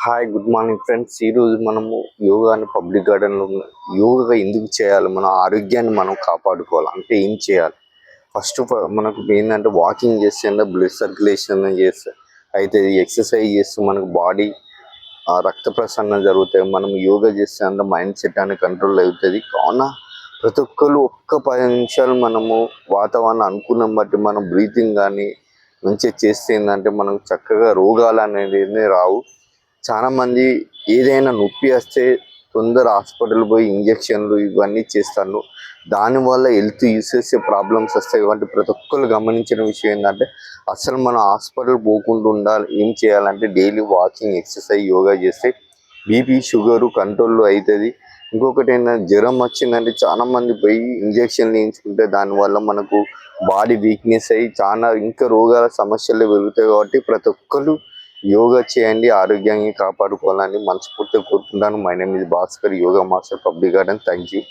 Hi good morning friends. ఈరోజు మనము యోగాని పబ్లిక్ గార్డెన్లో యోగా ఎందుకు చేయాలి, మన ఆరోగ్యాన్ని మనం కాపాడుకోవాలి అంటే ఏం చేయాలి? ఫస్ట్ మనకు ఏంటంటే వాకింగ్ చేస్తే బ్లడ్ సర్క్యులేషన్ చేస్తే అయితే ఎక్సర్సైజ్ చేస్తే మనకు బాడీ రక్త ప్రసరణ జరుగుతాయి. మనం యోగా చేస్తే అంత మైండ్ సెట్ అనేది కంట్రోల్ అవుతుంది. కావున ప్రతి ఒక్కరు ఒక్క 10 నిమిషాలు మనము వాతావరణం అనుకున్నాం బట్టి మనం బ్రీతింగ్ కానీ మంచిగా చేస్తే ఏంటంటే మనకు చక్కగా రోగాలు అనేది రావు. చాలా మంది ఏదైనా నొప్పి వస్తే తొందర హాస్పిటల్ పోయి ఇంజక్షన్లు ఇవన్నీ చేస్తారు. దానివల్ల హెల్త్ యూసెస్ ప్రాబ్లమ్స్ వస్తాయి. కాబట్టి ప్రతి ఒక్కరు గమనించిన విషయం ఏంటంటే అసలు మనం హాస్పిటల్ పోకుండా ఉండాలి. ఏం చేయాలంటే డైలీ వాకింగ్, ఎక్సర్సైజ్, యోగా చేస్తే బీపీ, షుగరు కంట్రోల్లో అవుతుంది. ఇంకొకటి ఏంటంటే జ్వరం వచ్చిందంటే చాలా మంది పోయి ఇంజక్షన్లు వేయించుకుంటే దానివల్ల మనకు బాడీ వీక్నెస్ అయ్యి చాలా ఇంకా రోగాల సమస్యలు పెరుగుతాయి. కాబట్టి ప్రతి ఒక్కరు యోగా చేయండి, ఆరోగ్యాన్ని కాపాడుకోవాలని మనస్ఫూర్తిగా కోరుకుంటాను. My name is Bhaskar, yoga master, public garden. Thank you.